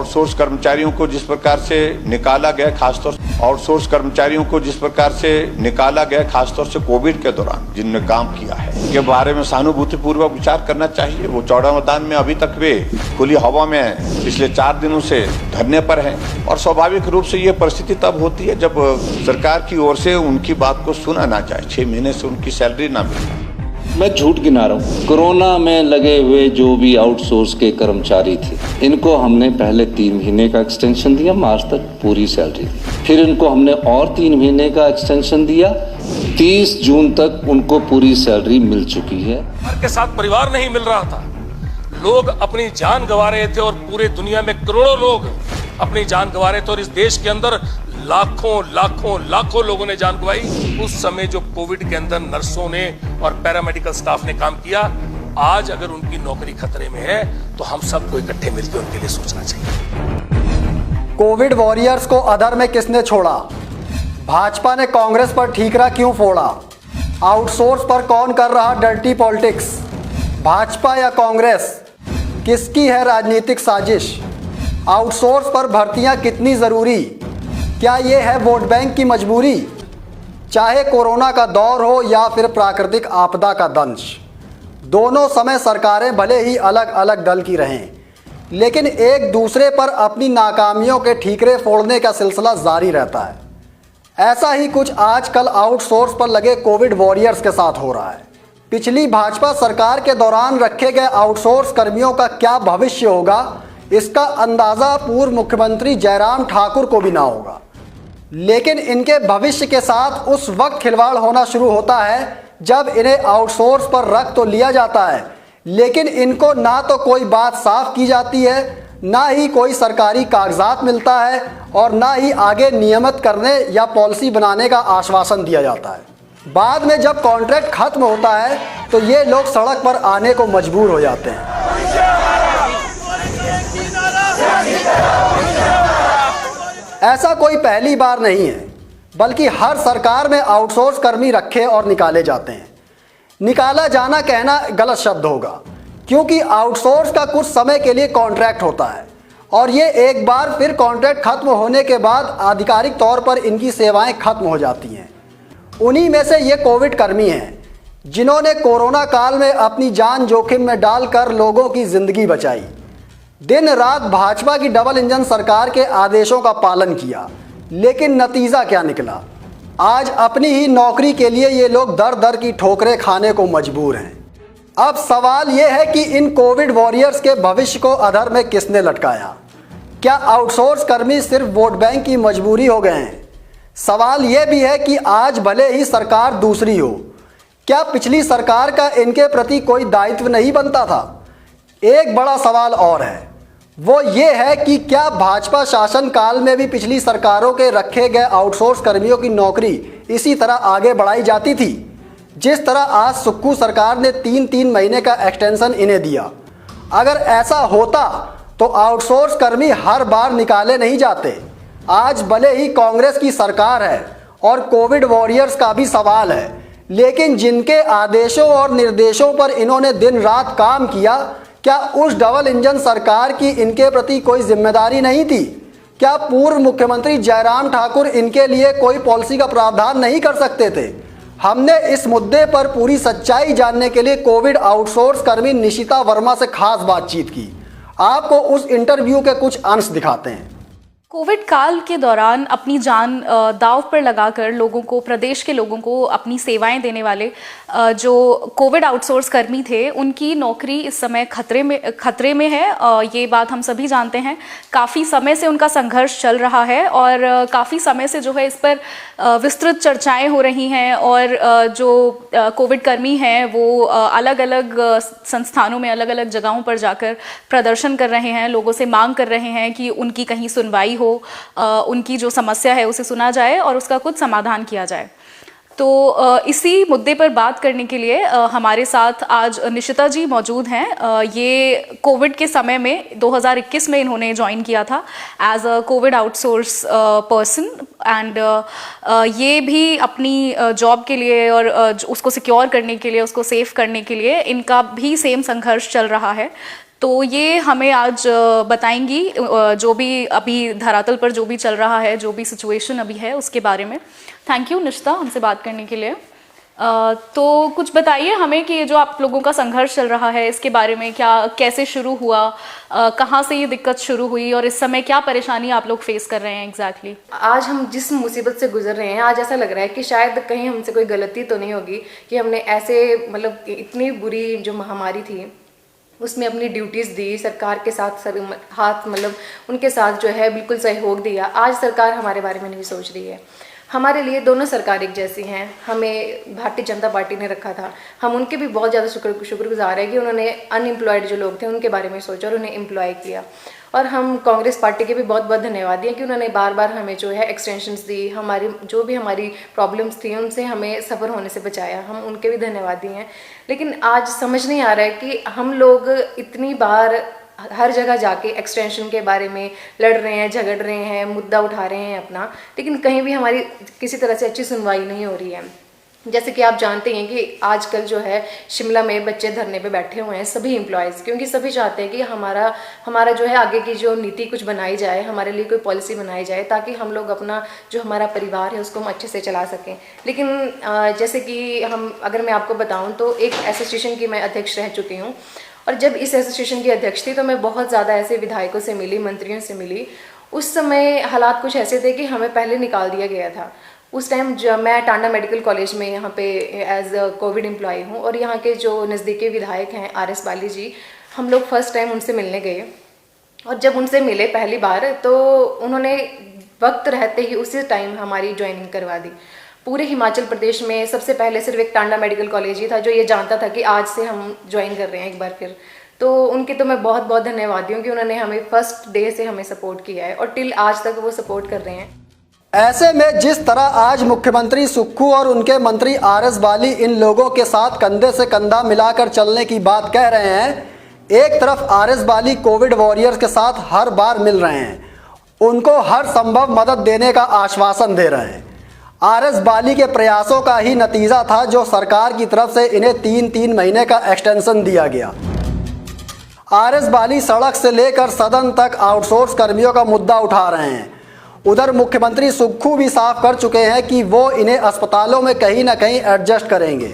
Outsource कर्मचारियों को जिस प्रकार से निकाला गया, खासतौर से आउटसोर्स कर्मचारियों को जिस प्रकार से निकाला गया, खासतौर से कोविड के दौरान जिनने काम किया है, के बारे में सहानुभूतिपूर्वक विचार करना चाहिए। वो चौड़ा मैदान में अभी तक वे खुली हवा में पिछले 4 दिनों से धरने पर हैं और स्वाभाविक रूप से ये परिस्थिति तब होती है जब सरकार की ओर से उनकी बात को सुना ना जाए, 6 महीने से उनकी सैलरी ना मिले। मैं झूठ गिना रहा हूँ। कोरोना में लगे हुए जो भी आउटसोर्स के कर्मचारी थे, इनको हमने पहले 3 महीने का एक्सटेंशन दिया, मार्च तक पूरी सैलरी दी। फिर इनको हमने और 3 महीने का एक्सटेंशन दिया, 30 जून तक उनको पूरी सैलरी मिल चुकी है। के साथ परिवार नहीं मिल रहा था, लोग अपनी जान गंवा रहे थे और पूरे दुनिया में करोड़ों लोग अपनी जान गंवा रहे थे और इस देश के अंदर लाखों लोगों ने जान गंवाई। उस समय जो कोविड के अंदर नर्सों ने और पैरामेडिकल स्टाफ ने काम किया, आज अगर उनकी नौकरी खतरे में है तो हम सबको इकट्ठे मिलकर उनके लिए सोचना चाहिए। कोविड वॉरियर्स को अधर में किसने छोड़ा? भाजपा ने कांग्रेस पर ठीकरा क्यों फोड़ा? आउटसोर्स पर कौन कर रहा डर्टी पॉलिटिक्स? भाजपा या कांग्रेस? किसकी है राजनीतिक साजिश? आउटसोर्स पर भर्तियां कितनी जरूरी? क्या ये है वोट बैंक की मजबूरी? चाहे कोरोना का दौर हो या फिर प्राकृतिक आपदा का दंश, दोनों समय सरकारें भले ही अलग अलग दल की रहें, लेकिन एक दूसरे पर अपनी नाकामियों के ठीकरे फोड़ने का सिलसिला जारी रहता है। ऐसा ही कुछ आजकल आउटसोर्स पर लगे कोविड वॉरियर्स के साथ हो रहा है। पिछली भाजपा सरकार के दौरान रखे गए आउटसोर्स कर्मियों का क्या भविष्य होगा, इसका अंदाज़ा पूर्व मुख्यमंत्री जयराम ठाकुर को भी ना होगा। लेकिन इनके भविष्य के साथ उस वक्त खिलवाड़ होना शुरू होता है जब इन्हें आउटसोर्स पर रख तो लिया जाता है, लेकिन इनको ना तो कोई बात साफ की जाती है, ना ही कोई सरकारी कागजात मिलता है और ना ही आगे नियमित करने या पॉलिसी बनाने का आश्वासन दिया जाता है। बाद में जब कॉन्ट्रैक्ट खत्म होता है तो ये लोग सड़क पर आने को मजबूर हो जाते हैं। ऐसा कोई पहली बार नहीं है, बल्कि हर सरकार में आउटसोर्स कर्मी रखे और निकाले जाते हैं। निकाला जाना कहना गलत शब्द होगा, क्योंकि आउटसोर्स का कुछ समय के लिए कॉन्ट्रैक्ट होता है और ये एक बार फिर कॉन्ट्रैक्ट खत्म होने के बाद आधिकारिक तौर पर इनकी सेवाएं खत्म हो जाती हैं। उन्हीं में से ये कोविड कर्मी हैं जिन्होंने कोरोना काल में अपनी जान जोखिम में डालकर लोगों की जिंदगी बचाई। दिन रात भाजपा की डबल इंजन सरकार के आदेशों का पालन किया, लेकिन नतीजा क्या निकला? आज अपनी ही नौकरी के लिए ये लोग दर दर की ठोकरें खाने को मजबूर हैं। अब सवाल ये है कि इन कोविड वॉरियर्स के भविष्य को अधर में किसने लटकाया? क्या आउटसोर्स कर्मी सिर्फ वोट बैंक की मजबूरी हो गए हैं? सवाल यह भी है कि आज भले ही सरकार दूसरी हो, क्या पिछली सरकार का इनके प्रति कोई दायित्व नहीं बनता था? एक बड़ा सवाल और है, वो ये है कि क्या भाजपा शासन काल में भी पिछली सरकारों के रखे गए आउटसोर्स कर्मियों की नौकरी इसी तरह आगे बढ़ाई जाती थी, जिस तरह आज सुक्खू सरकार ने 3-3 महीने का एक्सटेंशन इन्हें दिया? अगर ऐसा होता तो आउटसोर्स कर्मी हर बार निकाले नहीं जाते। आज भले ही कांग्रेस की सरकार है और कोविड वॉरियर्स का भी सवाल है, लेकिन जिनके आदेशों और निर्देशों पर इन्होंने दिन रात काम किया, क्या उस डबल इंजन सरकार की इनके प्रति कोई जिम्मेदारी नहीं थी? क्या पूर्व मुख्यमंत्री जयराम ठाकुर इनके लिए कोई पॉलिसी का प्रावधान नहीं कर सकते थे? हमने इस मुद्दे पर पूरी सच्चाई जानने के लिए कोविड आउटसोर्स कर्मी निशिता वर्मा से खास बातचीत की। आपको उस इंटरव्यू के कुछ अंश दिखाते हैं। कोविड काल के दौरान अपनी जान दांव पर लगाकर लोगों को, प्रदेश के लोगों को अपनी सेवाएं देने वाले जो कोविड आउटसोर्स कर्मी थे, उनकी नौकरी इस समय खतरे में है। ये बात हम सभी जानते हैं। काफ़ी समय से उनका संघर्ष चल रहा है और काफ़ी समय से जो है इस पर विस्तृत चर्चाएं हो रही हैं और जो कोविड कर्मी हैं वो अलग अलग संस्थानों में, अलग अलग जगहों पर जाकर प्रदर्शन कर रहे हैं, लोगों से मांग कर रहे हैं कि उनकी कहीं सुनवाई हो, उनकी जो समस्या है उसे सुना जाए और उसका कुछ समाधान किया जाए। तो इसी मुद्दे पर बात करने के लिए हमारे साथ आज निशिता जी मौजूद हैं। ये कोविड के समय में 2021 में इन्होंने ज्वाइन किया था as a covid outsource person and ये भी अपनी जॉब के लिए और उसको सिक्योर करने के लिए, उसको सेफ करने के लिए इनका भी सेम संघर्ष चल रहा है। तो तो ये हमें आज बताएंगी जो भी अभी धरातल पर जो भी चल रहा है, जो भी सिचुएशन अभी है उसके बारे में। थैंक यू निष्ठा हमसे बात करने के लिए। तो कुछ बताइए हमें कि जो आप लोगों का संघर्ष चल रहा है इसके बारे में, क्या कैसे शुरू हुआ, कहाँ से ये दिक्कत शुरू हुई और इस समय क्या परेशानी आप लोग फेस कर रहे हैं एग्जैक्टली? आज हम जिस मुसीबत से गुजर रहे हैं, आज ऐसा लग रहा है कि शायद कहीं हमसे कोई गलती तो नहीं होगी कि हमने ऐसे मतलब इतनी बुरी जो महामारी थी उसमें अपनी ड्यूटीज़ दी, सरकार के साथ हाथ मतलब उनके साथ जो है बिल्कुल सहयोग दिया। आज सरकार हमारे बारे में नहीं सोच रही है। हमारे लिए दोनों सरकार एक जैसी हैं। हमें भारतीय जनता पार्टी ने रखा था, हम उनके भी बहुत ज़्यादा शुक्रगुजार है कि उन्होंने अनएम्प्लॉयड जो लोग थे उनके बारे में सोचा और उन्हें एम्प्लॉय किया। और हम कांग्रेस पार्टी के भी बहुत बहुत धन्यवादी हैं कि उन्होंने बार बार हमें जो है एक्सटेंशंस दी, हमारी जो भी हमारी प्रॉब्लम्स थी उनसे हमें सफ़र होने से बचाया, हम उनके भी धन्यवादी हैं। लेकिन आज समझ नहीं आ रहा है कि हम लोग इतनी बार हर जगह जाके एक्सटेंशन के बारे में लड़ रहे हैं, झगड़ रहे हैं, मुद्दा उठा रहे हैं अपना, लेकिन कहीं भी हमारी किसी तरह से अच्छी सुनवाई नहीं हो रही है। जैसे कि आप जानते हैं कि आजकल जो है शिमला में बच्चे धरने पे बैठे हुए हैं, सभी एम्प्लॉयज़, क्योंकि सभी चाहते हैं कि हमारा जो है आगे की जो नीति कुछ बनाई जाए, हमारे लिए कोई पॉलिसी बनाई जाए ताकि हम लोग अपना जो हमारा परिवार है उसको हम अच्छे से चला सकें। लेकिन जैसे कि अगर मैं आपको बताऊँ तो एक एसोसिएशन की मैं अध्यक्ष रह चुकी हूँ, और जब इस एसोसिएशन की अध्यक्ष थी तो मैं बहुत ज़्यादा ऐसे विधायकों से मिली, मंत्रियों से मिली। उस समय हालात कुछ ऐसे थे कि हमें पहले निकाल दिया गया था। उस टाइम जब मैं टांडा मेडिकल कॉलेज में यहाँ पे एज अ कोविड एम्प्लॉय हूँ, और यहाँ के जो नज़दीकी विधायक हैं RS बाली जी, हम लोग फर्स्ट टाइम उनसे मिलने गए। और जब उनसे मिले पहली बार तो उन्होंने वक्त रहते ही उसी टाइम हमारी ज्वाइनिंग करवा दी। पूरे हिमाचल प्रदेश में सबसे पहले सिर्फ एक टांडा मेडिकल कॉलेज ही था जो ये जानता था कि आज से हम ज्वाइन कर रहे हैं एक बार फिर। तो उनके तो मैं बहुत बहुत धन्यवादी हूँ कि उन्होंने हमें फर्स्ट डे से हमें सपोर्ट किया है और टिल आज तक वो सपोर्ट कर रहे हैं। ऐसे में जिस तरह आज मुख्यमंत्री सुक्खू और उनके मंत्री RS बाली इन लोगों के साथ कंधे से कंधा मिलाकर चलने की बात कह रहे हैं, एक तरफ RS बाली कोविड वॉरियर्स के साथ हर बार मिल रहे हैं, उनको हर संभव मदद देने का आश्वासन दे रहे हैं। RS बाली के प्रयासों का ही नतीजा था जो सरकार की तरफ से इन्हें 3-3 महीने का एक्सटेंशन दिया गया। RS बाली सड़क से लेकर सदन तक आउटसोर्स कर्मियों का मुद्दा उठा रहे हैं। उधर मुख्यमंत्री सुक्खू भी साफ कर चुके हैं कि वो इन्हें अस्पतालों में कहीं ना कहीं एडजस्ट करेंगे।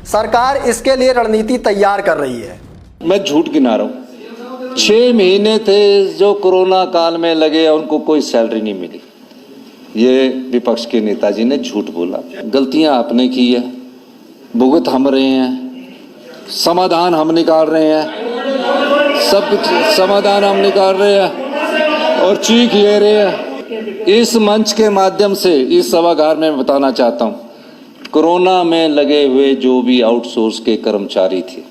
सरकार इसके लिए रणनीति तैयार कर रही है। मैं झूठ गिना रहा हूँ, 6 महीने थे जो कोरोना काल में लगे, उनको कोई सैलरी नहीं मिली। ये विपक्ष के नेताजी ने झूठ बोला। गलतियां आपने की है, भुगत हम रहे हैं, समाधान हम निकाल रहे हैं, सब कुछ समाधान हम निकाल रहे हैं और चीख ले रहे हैं। इस मंच के माध्यम से इस सभागार में बताना चाहता हूं, कोरोना में लगे हुए जो भी आउटसोर्स के कर्मचारी थे,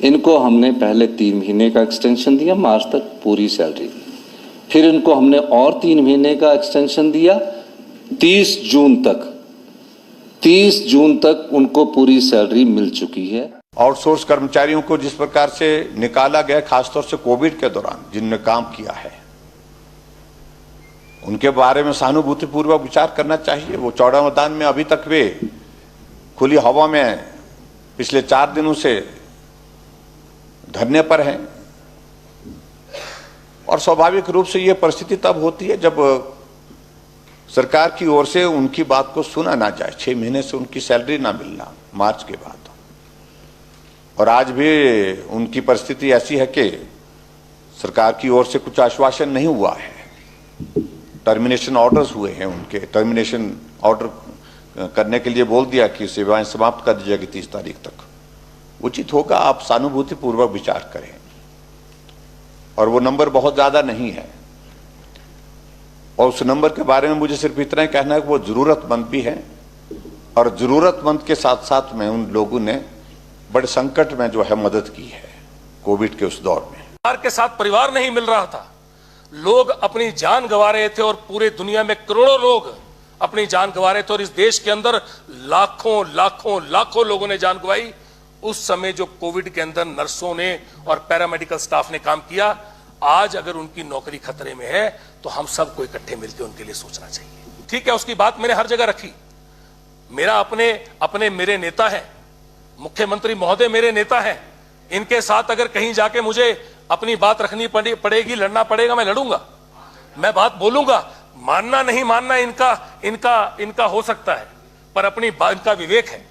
इनको हमने पहले 3 महीने का एक्सटेंशन दिया, मार्च तक पूरी सैलरी दी। फिर इनको हमने और 3 महीने का एक्सटेंशन दिया 30 जून तक। 30 जून तक उनको पूरी सैलरी मिल चुकी है। आउटसोर्स कर्मचारियों को जिस प्रकार से निकाला गया, खासतौर से कोविड के दौरान जिनने काम किया है, उनके बारे में सहानुभूतिपूर्वक विचार करना चाहिए। वो चौड़ा मैदान में अभी तक वे खुली हवा में पिछले 4 दिनों से धरने पर हैं, और स्वाभाविक रूप से ये परिस्थिति तब होती है जब सरकार की ओर से उनकी बात को सुना ना जाए। 6 महीने से उनकी सैलरी ना मिलना मार्च के बाद, और आज भी उनकी परिस्थिति ऐसी है कि सरकार की ओर से कुछ आश्वासन नहीं हुआ है। टर्मिनेशन ऑर्डर्स हुए हैं, उनके टर्मिनेशन ऑर्डर करने के लिए बोल दिया कि सेवाएं समाप्त कर दी जाएगी 30 तारीख तक। उचित होगा आप सहानुभूतिपूर्वक विचार करें, और वो नंबर बहुत ज्यादा नहीं है, और उस नंबर के बारे में मुझे सिर्फ इतना ही कहना है कि वो जरूरतमंद भी है, और जरूरतमंद के साथ साथ में उन लोगों ने बड़े संकट में जो है मदद की है कोविड के उस दौर में। परिवार के साथ परिवार नहीं मिल रहा था, लोग अपनी जान गंवा रहे थे, और पूरे दुनिया में करोड़ों लोग अपनी जान गंवा रहे थे, और इस देश के अंदर लाखों लाखों लाखों लोगों ने जान गंवाई। उस समय जो कोविड के अंदर नर्सों ने और पैरामेडिकल स्टाफ ने काम किया, आज अगर उनकी नौकरी खतरे में है तो हम सबको इकट्ठे मिलकर उनके लिए सोचना चाहिए। ठीक है, उसकी बात मैंने हर जगह रखी। मेरा अपने मेरे नेता हैं, मुख्यमंत्री महोदय मेरे नेता हैं, इनके साथ अगर कहीं जाके मुझे अपनी बात रखनी पड़ेगी, लड़ना पड़ेगा, मैं लड़ूंगा, मैं बात बोलूंगा। मानना नहीं मानना इनका हो सकता है, पर अपनी बात, इनका विवेक है,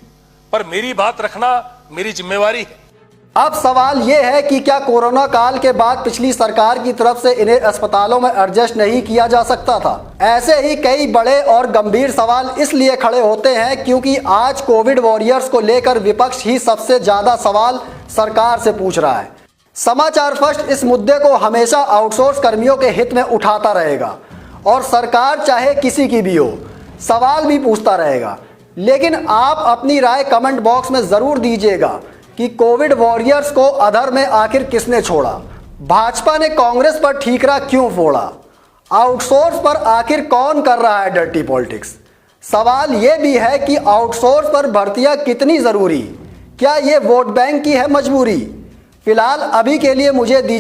पर मेरी बात रखना मेरी जिम्मेवारी है। अब सवाल ये है कि क्या कोरोना काल के बाद पिछली सरकार की तरफ से इन्हें अस्पतालों में एडजस्ट नहीं किया जा सकता था? ऐसे ही कई बड़े और गंभीर सवाल इसलिए खड़े होते हैं क्योंकि आज कोविड वॉरियर्स को लेकर विपक्ष ही सबसे ज्यादा सवाल सरकार से पूछ रहा है। समाचार फर्स्ट इस मुद्दे को हमेशा आउटसोर्स कर्मियों के हित में उठाता रहेगा और सरकार चाहे किसी की भी हो सवाल भी पूछता रहेगा। लेकिन आप अपनी राय कमेंट बॉक्स में जरूर दीजिएगा कि कोविड वॉरियर्स को अधर में आखिर किसने छोड़ा? भाजपा ने कांग्रेस पर ठीकरा क्यों फोड़ा? आउटसोर्स पर आखिर कौन कर रहा है डर्टी पॉलिटिक्स? सवाल यह भी है कि आउटसोर्स पर भर्तियां कितनी जरूरी? क्या यह वोट बैंक की है मजबूरी? फिलहाल अभी के लिए मुझे दीजिए